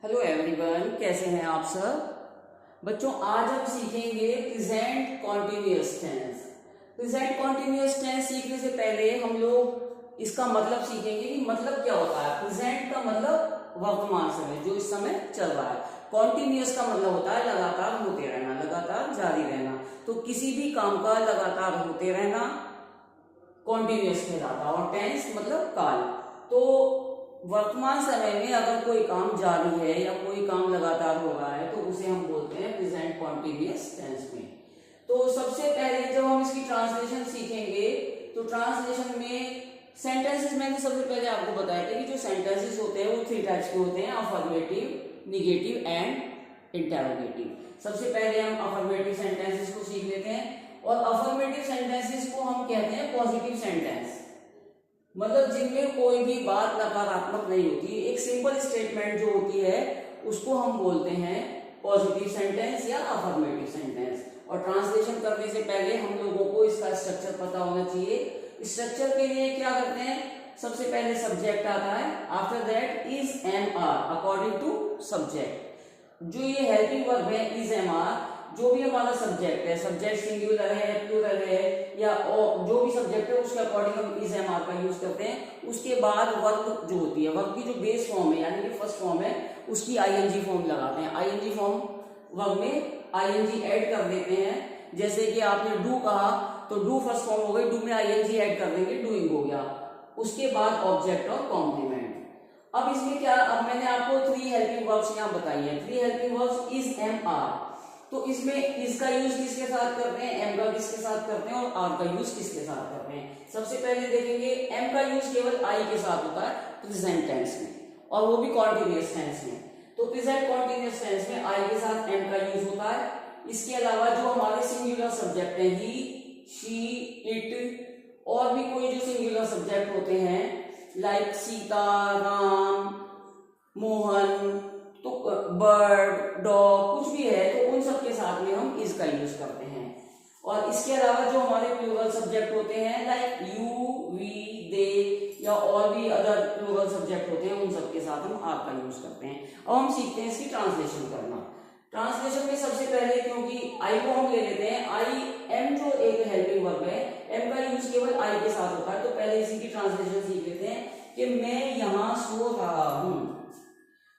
Hello everyone, कैसे हैं आप सब बच्चों। आज हम सीखेंगे present continuous tense. Present continuous tense सीखने से पहले हम लोग इसका मतलब सीखेंगे कि मतलब क्या होता है। प्रेजेंट का मतलब वर्तमान समय, जो इस समय चल रहा है। कॉन्टिन्यूअस का मतलब होता है लगातार होते रहना, लगातार जारी रहना। तो किसी भी काम का लगातार होते रहना कॉन्टिन्यूअस कहलाता है। और टेंस मतलब काल। तो वर्तमान समय में अगर कोई काम जारी है या कोई काम लगातार हो रहा है तो उसे हम बोलते हैं प्रेजेंट कॉन्टिन्यूअस टेंस में। तो सबसे पहले जब हम इसकी ट्रांसलेशन सीखेंगे तो ट्रांसलेशन में सेंटेंसेस, मैंने सबसे पहले आपको बताया था कि जो सेंटेंसेस होते हैं वो 3 टाइप्स के होते हैं: अफर्मेटिव, निगेटिव एंड इंटेरोगेटिव। सबसे पहले हम अफर्मेटिव सेंटेंसेस को सीख लेते हैं। और अफर्मेटिव सेंटेंसेस को हम कहते हैं पॉजिटिव सेंटेंस, मतलब जिनमें कोई भी बात नकारात्मक नहीं होती। एक सिंपल स्टेटमेंट जो होती है उसको हम बोलते हैं पॉजिटिव सेंटेंस या अफर्मेटिव सेंटेंस। और ट्रांसलेशन करने से पहले हम लोगों को इसका स्ट्रक्चर पता होना चाहिए। स्ट्रक्चर के लिए क्या करते हैं, सबसे पहले सब्जेक्ट आता है, after that is am are according to subject. जो ये हेल्पिंग वर्ब है इज एम आर, जो भी हमारा सब्जेक्ट है, सब्जेक्ट सिंगुलर है, प्लूरल है या जो भी सब्जेक्ट है उसके अकॉर्डिंग हम इज एम आर का यूज करते हैं। उसके बाद वर्ब जो होती है, वर्ब की जो बेस फॉर्म है यानी कि फर्स्ट फॉर्म है, उसकी आईएनजी फॉर्म लगाते हैं। आईएनजी फॉर्म वर्ब में आईएनजी ऐड कर देते हैं। जैसे कि आपने डू कहा तो डू फर्स्ट फॉर्म हो गई, डू में आईएनजी ऐड कर देंगे, डूइंग हो गया। उसके बाद ऑब्जेक्ट और कॉम्प्लीमेंट। अब इसमें क्या, अब मैंने आपको 3 हेल्पिंग वर्ब्स यहाँ बताई है। 3 helping verbs is am are. तो इसमें इसका यूज किसके साथ करते हैं, एम का किसके साथ करते हैं और आर का यूज किसके साथ करते हैं। सबसे पहले देखेंगे एम का यूज केवल आई के साथ होता है प्रेजेंट टेंस में, और वो भी कॉन्टिन्यूअस टेंस में। तो प्रेजेंट कॉन्टिन्यूअस टेंस में आई के साथ एम का यूज होता है। इसके अलावा जो हमारे सिंगुलर सब्जेक्ट है, ही, शी, इट, और भी कोई जो सिंगुलर सब्जेक्ट होते हैं लाइक सीता, राम, मोहन, तो बर्ड, डॉग, कुछ भी है तो उन सब के साथ में हम इसका यूज करते हैं। और इसके अलावा जो हमारे प्लूरल सब्जेक्ट होते हैं लाइक यू, वी, दे या और भी अदर प्लूरल सब्जेक्ट होते हैं, उन सब के साथ हम आर का यूज करते हैं। अब हम सीखते हैं इसकी ट्रांसलेशन करना। ट्रांसलेशन में सबसे पहले, क्योंकि आई को हम ले लेते हैं, आई एम जो एक हेल्पिंग वर्ब है, एम का यूज केवल आई के साथ होता है। तो पहले इसी की ट्रांसलेशन सीख लेते हैं कि मैं यहां सो रहा हूं।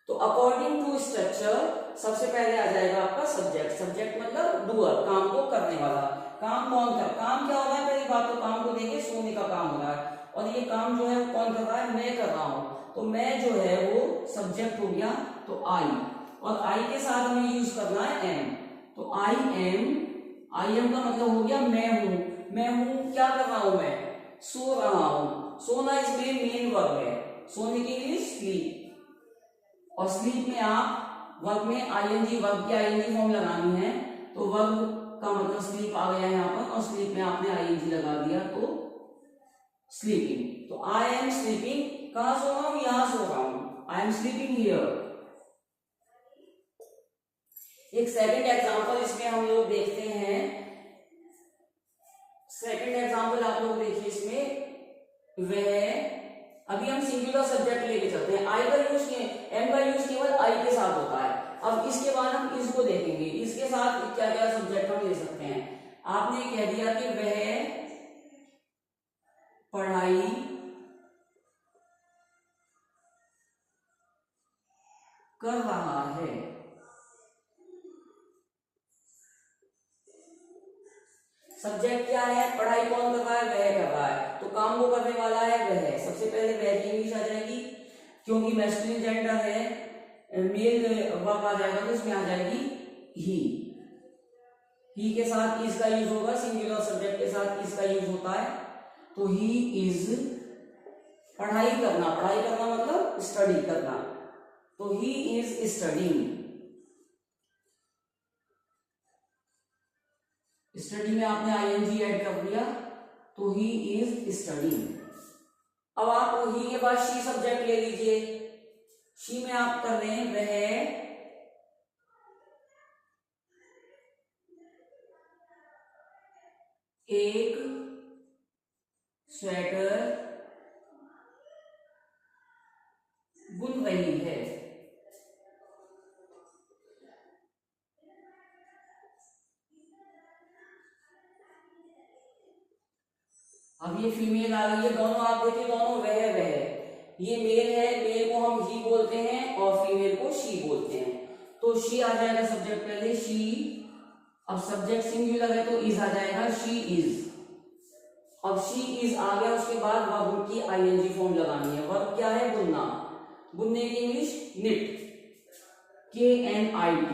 तो अकॉर्डिंग टू स्ट्रक्चर सबसे पहले आ जाएगा आपका सब्जेक्ट। सब्जेक्ट मतलब डूअर, काम को करने वाला। काम कौन कर, काम क्या हो रहा है, पहली बात तो काम को देखिए, सोने का काम हो रहा है। और ये काम जो है वो कौन कर रहा है, मैं कर रहा हूं। तो मैं जो है वो सब्जेक्ट हो गया, तो आई, और आई के साथ हमें यूज करना है एम। तो आई एम का मतलब हो गया मैं हूं। मैं हूं, क्या कर रहा हूं, मैं सो रहा हूं। सोना इसमें मेन वर्ब है, सोने के लिए स्लीप। और स्लीप में आप वर्ब में आईएनजी, वर्ब की आईएनजी फॉर्म लगानी है। तो वर्ब का मतलब स्लीप आ गया यहाँ पर, और स्लीप में आपने आईएनजी लगा दिया तो स्लीपिंग। तो आई एम स्लीपिंग, कहां सो रहा हूं, यहां सो रहा हूं, आई एम स्लीपिंग हियर। एक सेकंड एग्जांपल इसमें हम लोग देखते हैं। सेकंड एग्जांपल आप लोग देखिए इसमें, वह, अभी हम सिंगुलर सब्जेक्ट लेके चलते हैं। आई का यूज, एम का यूज केवल आई के साथ होता है। अब इसके बाद हम इसको देखेंगे, इसके साथ क्या क्या सब्जेक्ट हम ले सकते हैं। आपने कह दिया कि वह पढ़ाई कर रहा है। सब्जेक्ट क्या है, पढ़ाई कौन कर रहा है, वह कर रहा है। तो काम वो करने वाला है वह। सबसे पहले वह की इंग्लिश आ जाएगी, क्योंकि मैस्कुलिन जेंडर है, मेल वर्ब आ जाएगा तो इसमें आ जाएगी ही के साथ इसका यूज होगा, सिंगुलर सब्जेक्ट के साथ इसका यूज होता है। तो ही इज, पढ़ाई करना, पढ़ाई करना मतलब स्टडी करना, तो ही इज स्टडीइंग। स्टडी में आपने आईएनजी ऐड कर दिया, तो ही इज स्टडीइंग। अब आप ही के बाद शी सब्जेक्ट ले लीजिए। शी में आप कर रहे हैं वह एक स्वेटर बुन रही है। अब ये फीमेल आ गई है, दोनों आप देखिए दोनों वह ये मेल है, मेल को हम ही बोलते हैं और फीमेल को शी बोलते हैं। तो शी आ जाएगा सब्जेक्ट पहले, शी। अब सब्जेक्ट सिंगुलर है तो इज आ जाएगा, शी इज। अब शी इज आ गया, उसके बाद वर्ब की आईएनजी फॉर्म लगानी है। वर्ब क्या है? बुनना। बुनने की इंग्लिश निट, KNIT।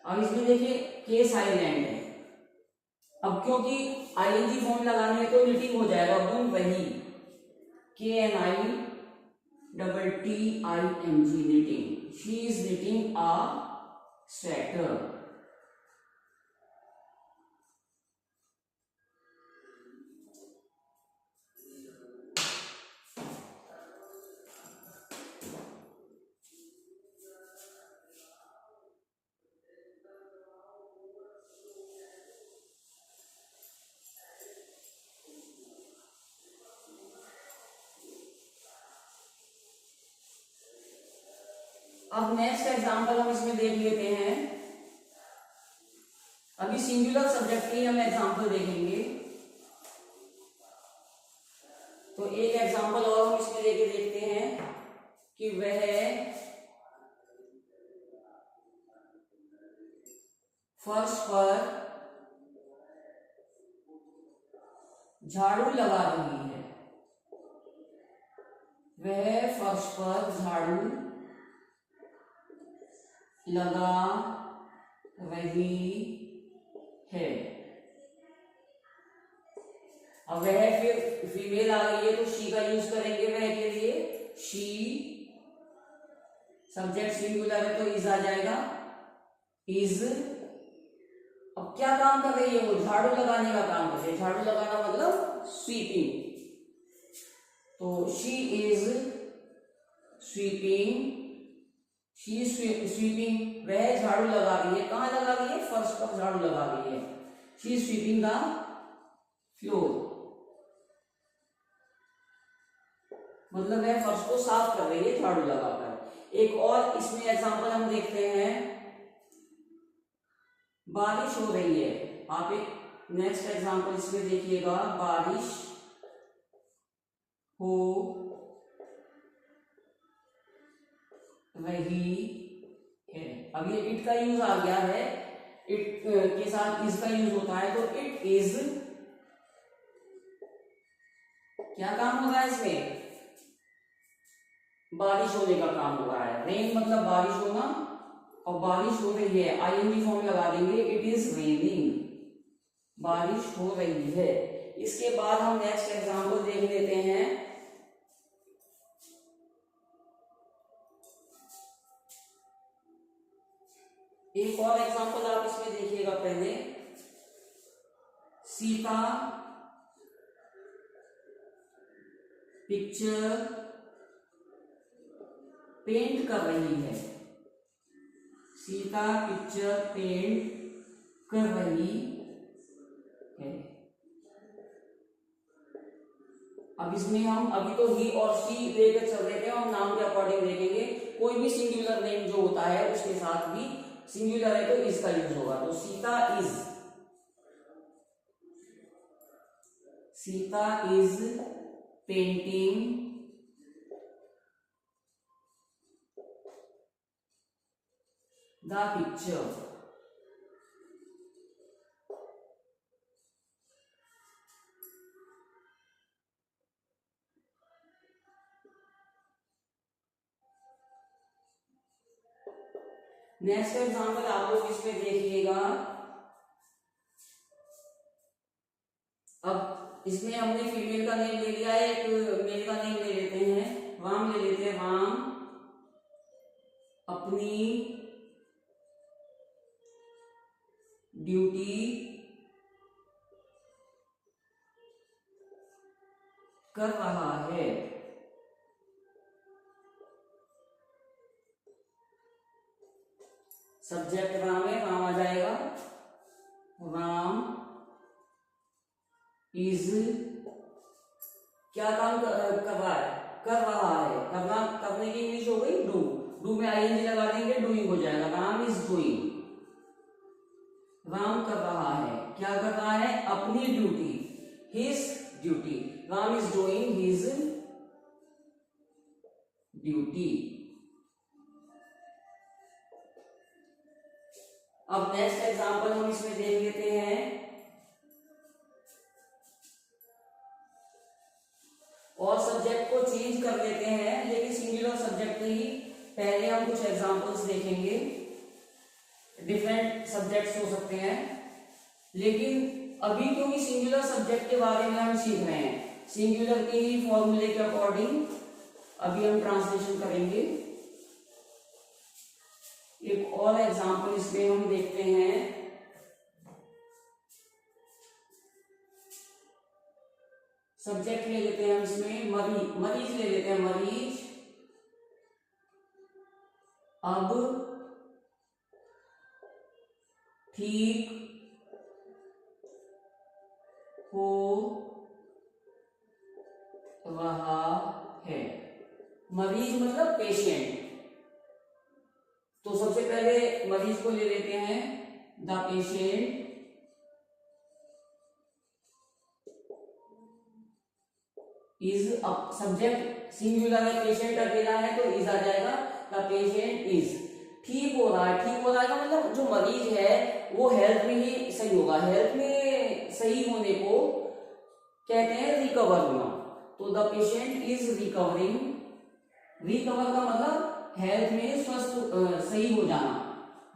अब इसमें देखिए के साइलेंट है, अब क्योंकि आईएनजी फॉर्म लगानी है तो निटिंग हो जाएगा, बुन वही, KNITTING, knitting. She is knitting a sweater. अब नेक्स्ट एग्जांपल हम इसमें देख लेते हैं। अभी सिंगुलर सब्जेक्ट की हम एग्जांपल देखेंगे। तो एक एग्जांपल और हम इसमें लेके देखते हैं कि वह फर्श पर झाड़ू लगा रही है। वह फर्श पर झाड़ू लगा रही है। अब वह फिर फीमेल आ गई है तो शी का यूज करेंगे वह के लिए, शी। सब्जेक्ट सिंगुलर है तो इज आ जाएगा, इज। अब क्या काम कर रही है वो? झाड़ू लगाने का काम कर रही है। झाड़ू लगाना मतलब स्वीपिंग। तो she is sweeping, she is sweeping. वह झाड़ू लगा रही है। कहां लगा रही है? फर्श पर झाड़ू लगा रही है। She is sweeping the floor, मतलब वह फर्श को साफ कर रही है झाड़ू लगाकर। एक और इसमें एग्जांपल हम देखते हैं। बारिश हो रही है। आप एक नेक्स्ट एग्जांपल इसमें देखिएगा, बारिश हो रही है। अब ये इट का यूज आ गया है, इट के साथ इज का यूज होता है, तो इट इज। क्या काम हो रहा है इसमें? बारिश होने का काम हो रहा है। रेन मतलब बारिश होना, और बारिश हो रही है, आईएनजी फॉर्म लगा देंगे, इट इज रेनिंग। बारिश हो रही है। इसके बाद हम नेक्स्ट एग्जांपल देख लेते हैं। एक और एग्जांपल आप इसमें देखिएगा पहले। सीता पिक्चर पेंट कर रही है। सीता पिक्चर पेंट कर रही है। अब इसमें हम अभी तो ही और शी लेकर चल रहे थे, हम नाम के अकॉर्डिंग देखेंगे। कोई भी सिंगुलर नेम जो होता है उसके साथ भी सिंगुलर है तो इज का यूज होगा। तो Sita is painting the picture. Next example आप लोग इसमें देखिएगा। अब इसमें हमने फीमेल का नेम ले लिया है, एक मेल का नेम ले लेते हैं। राम ले लेते हैं। राम अपनी ड्यूटी कर रहा है। सब्जेक्ट राम है, राम आ जाएगा। राम इज क्या काम कर रहा है? करने की इंग्लिश हो गई डू। डू में आईएनजी लगा देंगे, डूइंग हो जाएगा। Ram is doing. राम कर रहा है, क्या कर रहा है? अपनी duty, his duty. Ram is doing his duty. अब नेक्स्ट एग्जांपल हम इसमें देख लेते हैं। और सब्जेक्ट को चेंज कर लेते हैं, लेकिन सिंगुलर सब्जेक्ट ही पहले हम कुछ एग्जांपल्स देखेंगे। डिफरेंट सब्जेक्ट्स हो सकते हैं, लेकिन अभी क्योंकि सिंगुलर सब्जेक्ट के बारे में हम सीख रहे हैं, सिंगुलर के ही फॉर्मूले के अकॉर्डिंग अभी हम ट्रांसलेशन करेंगे। एक और एग्जांपल इसमें हम देखते हैं। सब्जेक्ट ले लेते हैं हम इसमें मरीज ले लेते हैं। मरीज अब ठीक हो रहा है। मरीज मतलब पेशेंट। तो सबसे पहले मरीज को ले लेते हैं, द पेशेंट इज। अब सब्जेक्ट सिंगुलर है, पेशेंट अकेला है, तो इज आ जाएगा। द पेशेंट इज ठीक हो रहा है। ठीक हो रहा है का मतलब जो मरीज है वो हेल्थ में ही सही होगा। हेल्थ में सही होने को कहते हैं रिकवर होना। तो the patient is recovering. Recover का मतलब हेल्थ में स्वस्थ सही हो जाना।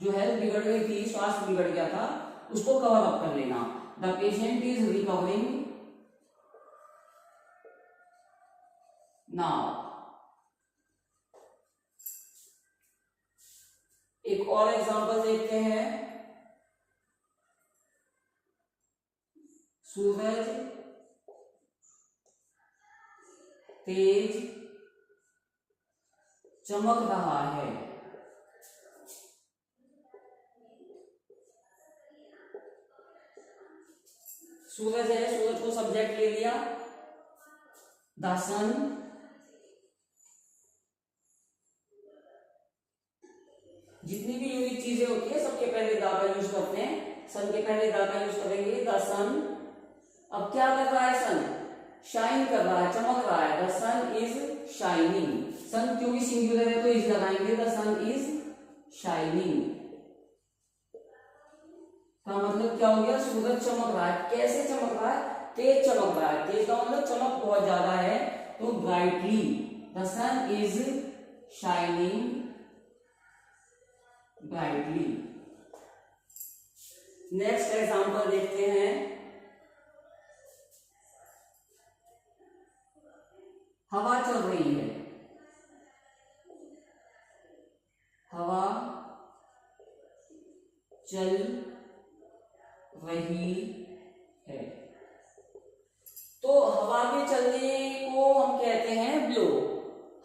जो हेल्थ बिगड़ गई थी, स्वास्थ्य बिगड़ गया था, उसको कवर अप कर लेना। The patient is recovering now. एक और एग्जांपल देखते हैं। सूरज तेज चमक रहा है। सूरज है, सूरज को सब्जेक्ट ले लिया, द सन। जितनी भी यूनिक चीजें होती है सबके पहले द का यूज करते हैं। सन के पहले द का यूज करेंगे, द सन। अब क्या कर रहा है सन? शाइन कर रहा है, चमक रहा है। The sun is shining. Sun क्योंकि सिंगुलर है तो इज लगाएंगे, द सन इज शाइनिंग। का मतलब क्या हो गया? सूरज चमक रहा है। कैसे चमक रहा है? तेज चमक रहा है। तेज का मतलब चमक बहुत ज्यादा है, तो brightly. The sun is shining brightly. Next example देखते हैं। हवा चल रही है। हवा चल रही है। तो हवा के चलने को हम कहते हैं ब्लो।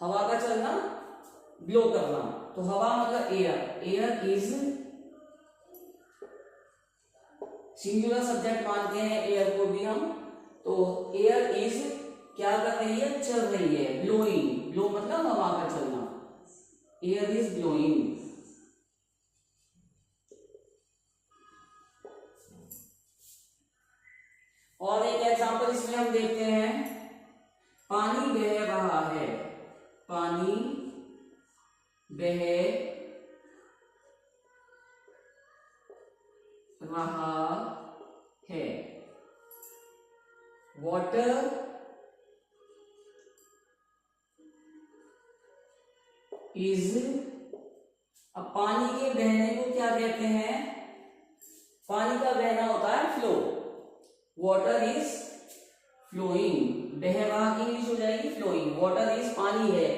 हवा का चलना, ब्लो करना। तो हवा मतलब air. Air is singular subject मानते हैं एयर को भी हम। तो एयर इज क्या कर रही है? चल रही है, ब्लोइंग। ब्लो मतलब हवा का चलना। Air is blowing. और एक एग्जांपल इसमें हम देखते हैं। पानी बह रहा है। पानी बह रहा है। Water is. अब पानी के बहने को क्या कहते हैं? पानी का बहना होता है फ्लो। Water is flowing. बह रहा की इंग्लिश हो जाएगी फ्लोइंग। वाटर इज पानी है।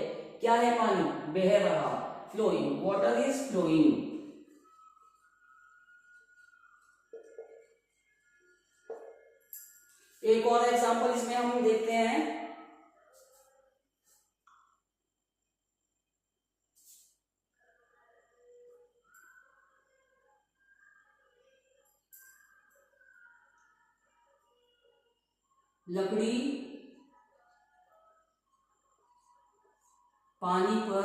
क्या है पानी? बह रहा, फ्लोइंग। Water is flowing. एक और एग्जांपल इसमें हम देखते हैं। लकड़ी पानी पर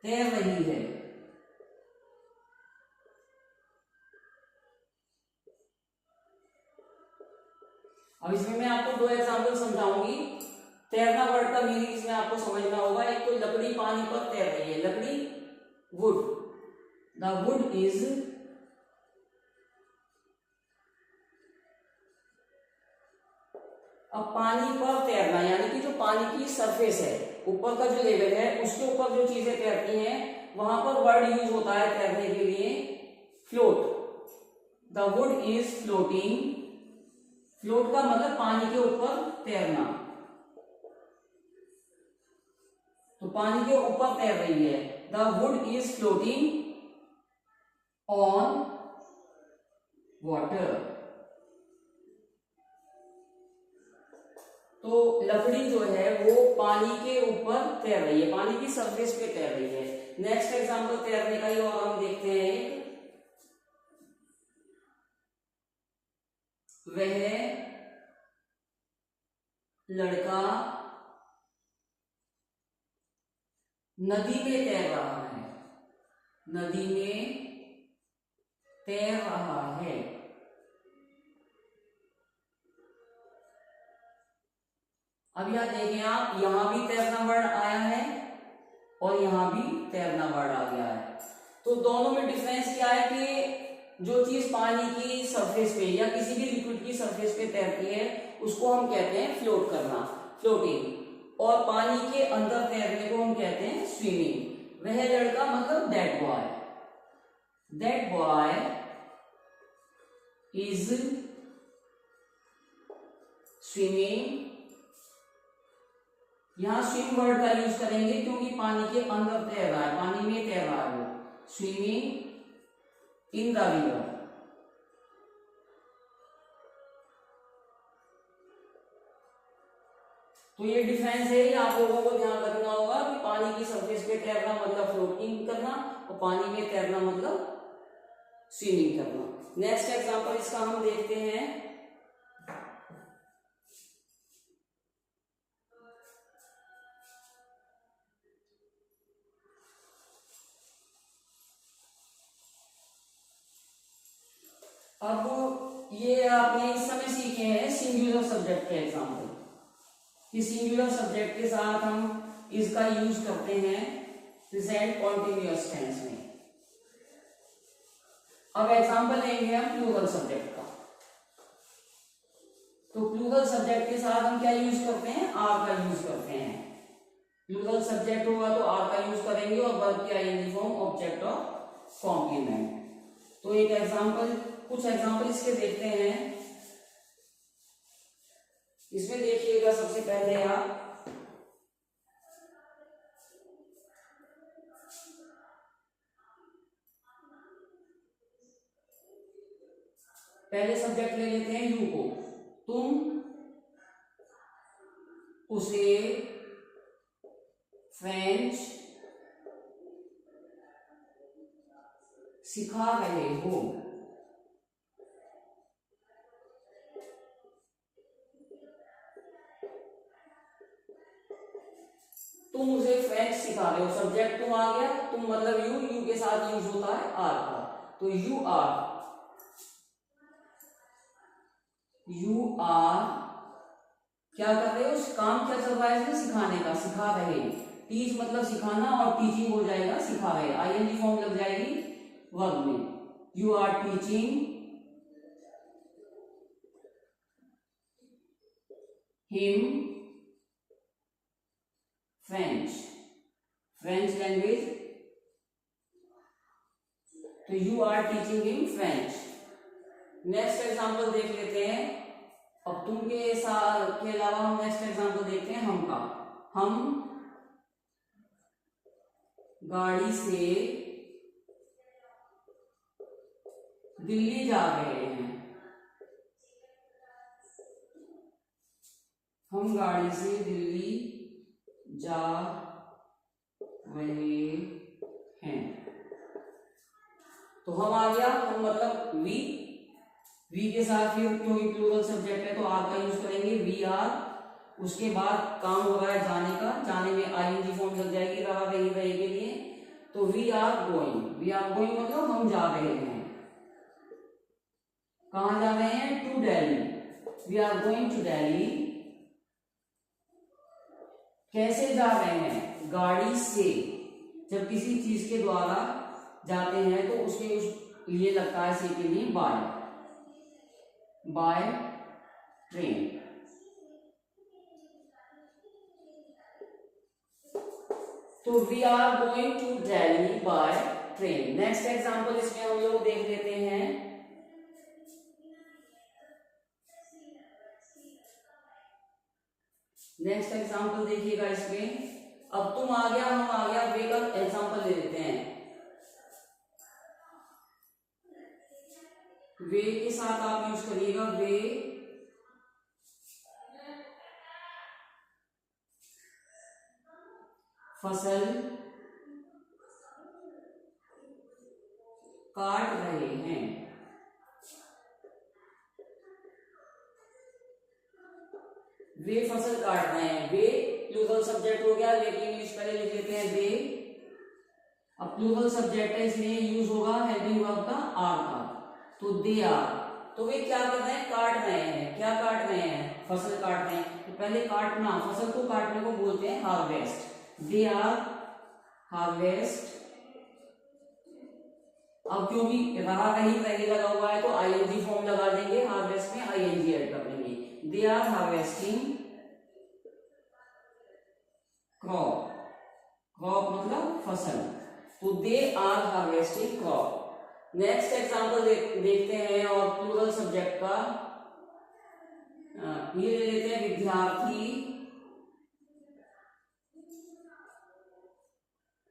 तैर रही है। अब इसमें मैं आपको दो एग्जाम्पल समझाऊंगी। तैरना वर्ड का मीनिंग इसमें आपको समझना होगा। एक तो लकड़ी पानी पर तैर रही है, लकड़ी वुड, द वुड इज, अब पानी पर तैरना यानी कि जो पानी की सरफेस है, ऊपर का जो लेवल है उसके ऊपर जो चीजें तैरती हैं वहां पर वर्ड यूज होता है तैरने के लिए float. The wood is floating, float का मतलब पानी के ऊपर तैरना, तो पानी के ऊपर तैर रही है। The wood is floating on water, तो लकड़ी जो है वो पानी के ऊपर तैर रही है, पानी की सरफेस पे तैर रही है। नेक्स्ट एग्जांपल तैरने का ही और हम देखते हैं। वह लड़का नदी में तैर रहा है, नदी में तैर रहा है। अब यहां देखें आप, यहां भी तैरना वर्ड आया है और यहां भी तैरना वर्ड आ गया है। तो दोनों में डिफरेंस क्या है कि जो चीज पानी की सरफेस पे या किसी भी लिक्विड की सरफेस पे तैरती है उसको हम कहते हैं फ्लोट करना, फ्लोटिंग, और पानी के अंदर तैरने को हम कहते हैं स्विमिंग। वह लड़का मतलब that boy, that boy is swimming, यहां स्विम वर्ड का यूज करेंगे क्योंकि पानी के अंदर तैर रहा है, पानी में तैर रहा है वो, स्विमिंग इन द रिवर। तो ये डिफरेंस है, आप लोगों को ध्यान रखना होगा कि पानी की सरफेस पे तैरना मतलब फ्लोटिंग करना और पानी में तैरना मतलब स्विमिंग करना। नेक्स्ट एग्जांपल इसका हम देखते हैं। अब ये आपने इस समय सीखे हैं सिंगुलर सब्जेक्ट के एग्जांपल, कि सिंगुलर सब्जेक्ट के साथ हम इसका यूज करते हैं प्रेजेंट कॉन्टिन्यूअस टेंस में। अब एग्जांपल लेंगे हम प्लूरल सब्जेक्ट का। तो प्लूरल सब्जेक्ट के साथ हम क्या यूज करते हैं, आर का यूज करते हैं। प्लूरल सब्जेक्ट होगा तो आर का यूज करेंगे और वर्ब की ING form object of complement. तो एक एग्जांपल, कुछ एग्जांपल इसके देखते हैं। इसमें देखिएगा सबसे पहले आप, पहले सब्जेक्ट ले लेते हैं यू को। तुम उसे फ्रेंच सिखा रहे हो, तुम उसे फ्रेंच सिखा रहे हो, सब्जेक्ट तुम आ गया, तुम मतलब यू, यू के साथ यूज होता है आर का, तो यू आर क्या कर रहे हो, काम क्या चल रहा है इसमें, सिखाने का, सिखा रहे। टीच मतलब सिखाना और टीचिंग हो जाएगा सिखा रहे, आईएनजी फॉर्म लग जाएगी वर्ब में। You are teaching him French, French language, तो you are teaching him French. Next example देख लेते हैं। अब तुम के साथ के अलावा हम नेक्स्ट एग्जांपल देखते हैं हम का। हम गाड़ी से दिल्ली जा रहे हैं, हम गाड़ी से दिल्ली जा रहे हैं। तो हम आ गया, हम मतलब वी के साथ फिर क्योंकि प्लूरल सब्जेक्ट है तो आर का यूज करेंगे, वी आर। उसके बाद काम हो रहा है जाने का, जाने में आईएनजी फॉर्म लग जाएगी रहा रही के लिए, तो we are going, we are going मतलब हम जा रहे हैं। कहां जा रहे हैं, to Delhi, we are going to Delhi. कैसे जा रहे हैं? गाड़ी से। जब किसी चीज के द्वारा जाते हैं तो उसके लिए लगता है से के लिए बाय ट्रेन। तो we are going to Delhi by train. Next example इसमें हम लोग देख लेते हैं। नेक्स्ट एग्जांपल देखिएगा इसमें। अब तुम आ गया, हम आ गया, वे का एग्जांपल ले लेते हैं। वे के साथ आप यूज करिएगा वे फसल काट रहे हैं। वे फसल काट रहे हैं। वे प्लूरल सब्जेक्ट हो गया, लेकिन इंग्लिश पहले लिख लेते हैं दे। अब प्लूरल सब्जेक्ट है, इसलिए यूज होगा हेल्पिंग वर्ब का आर का। तो दे आर, तो वे क्या कर रहे हैं? काट रहे हैं। क्या काट रहे हैं? फसल काट रहे हैं। तो पहले काटना, फसल को काटने को बोलते हैं हार्वेस्ट। They are harvest. अब क्योंकि रहा कहीं पहले लगा हुआ है तो आईएनजी फॉर्म लगा देंगे, हार्वेस्ट में आईएनजी ऐड कर देंगे। They are harvesting crop. Crop मतलब फसल। तो they are harvesting crop. Next example देखते हैं और प्लूरल सब्जेक्ट का ये ले लेते हैं विद्यार्थी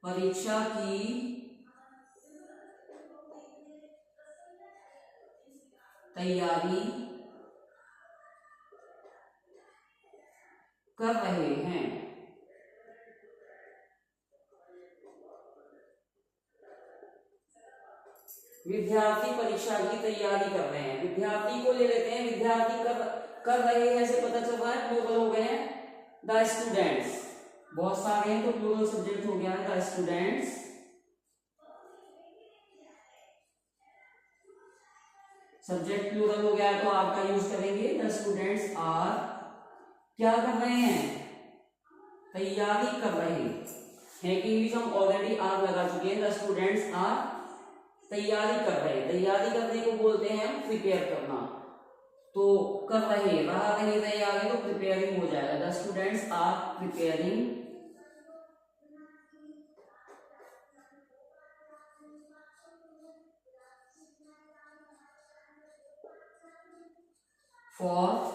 परीक्षा की तैयारी कर रहे हैं। विद्यार्थी परीक्षा की तैयारी कर रहे हैं। विद्यार्थी को ले लेते हैं। विद्यार्थी कर रहे हैं से पता चल रहा है प्लूरल हो गए हैं। द स्टूडेंट्स बहुत सारे हैं तो प्लूरल सब्जेक्ट हो गया है द स्टूडेंट्स। सब्जेक्ट प्लूरल हो गया तो आपका यूज करेंगे द स्टूडेंट्स आर क्या कर रहे हैं? तैयारी कर रहे हैं। कि इंग्लिश हम ऑलरेडी आर लगा चुके हैं। द स्टूडेंट्स आर तैयारी कर रहे हैं। तैयारी करने को बोलते हैं हम प्रिपेयर करना। तो कर रहे रहा कहीं रहे आगे तो प्रिपेयरिंग हो जाएगा। The students are preparing for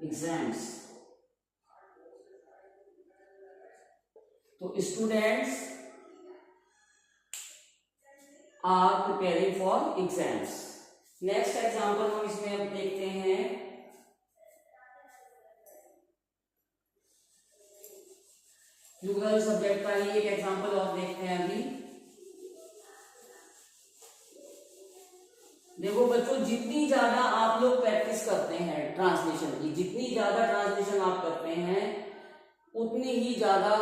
exams. तो students are preparing for exams. Next example हम इसमें अब देखते हैं। प्लूरल सब्जेक्ट का ही एक एग्जांपल और देखते हैं अभी। देखो बच्चों, जितनी ज्यादा आप लोग प्रैक्टिस करते हैं ट्रांसलेशन की, जितनी ज्यादा ट्रांसलेशन आप करते हैं उतनी ही ज्यादा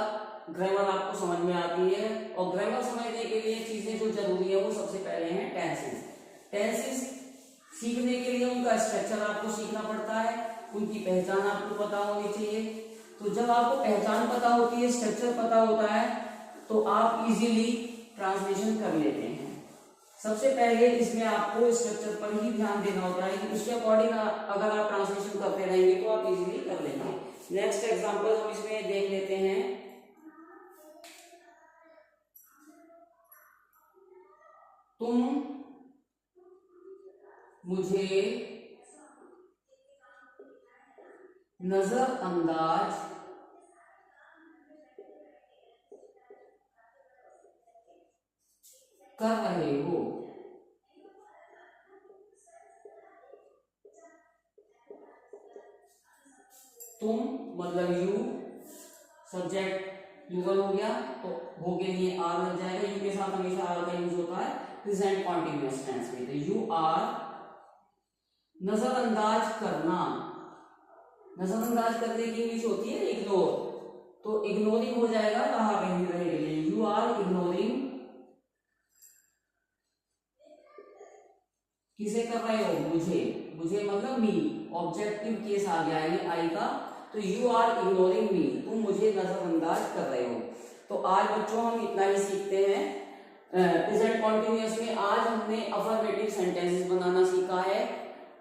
ग्रामर आपको समझ में आती है। और ग्रामर समझने के लिए चीजें जो जरूरी है वो सबसे पहले हैं टेंसेस। टेंसेस सीखने के लिए उनका स्ट्रक्चर आपको सीखना पड़ता है, उनकी पहचान आपको पता होनी चाहिए। तो जब आपको पहचान पता होती है, स्ट्रक्चर पता होता है, तो आप इजीली ट्रांसलेशन कर लेते हैं। सबसे पहले इसमें आपको स्ट्रक्चर पर ही ध्यान देना होता है कि उसके अकॉर्डिंग अगर आप ट्रांसलेशन करते रहेंगे तो आप इजीली कर लेंगे। नेक्स्ट एग्जांपल हम इसमें देख लेते हैं। तुम मुझे नजरअंदाज कर रहे हो। तुम मतलब यू, सब्जेक्ट प्लूरल हो गया तो हो के लिए आर लग जाएगा। यू के साथ हमेशा आर का यूज होता है प्रेजेंट कॉन्टिन्यूअस टेंस में। तो यू आर नजरअंदाज करना। नजरअंदाज करने की इंग्लिश होती है इग्नोर, तो इग्नोरिंग हो जाएगा, रहा कहीं रहेगा। यू आर इग्नोरिंग, किसे कर रहे हो? मुझे। मुझे मतलब मी, ऑब्जेक्टिव केस आ गया है आई का, तो यू आर इग्नोरिंग मी, तुम मुझे नजरअंदाज कर रहे हो। तो आज बच्चों हम इतना ही सीखते हैं प्रेजेंट कॉन्टिन्यूअस में। आज हमने अफर्मेटिव सेंटेंसेस बनाना सीखा है,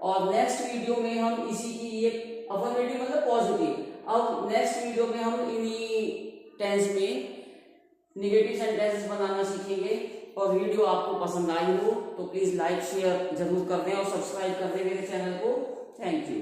और नेक्स्ट वीडियो में हम इसी की ये अफर्मेटिव मतलब पॉजिटिव, अब नेक्स्ट वीडियो में हम इन्हीं टेंस में निगेटिव सेंटेंसेस बनाना सीखेंगे। और वीडियो आपको पसंद आई हो तो प्लीज लाइक शेयर जरूर कर दें और सब्सक्राइब कर दें मेरे चैनल को। Thank you.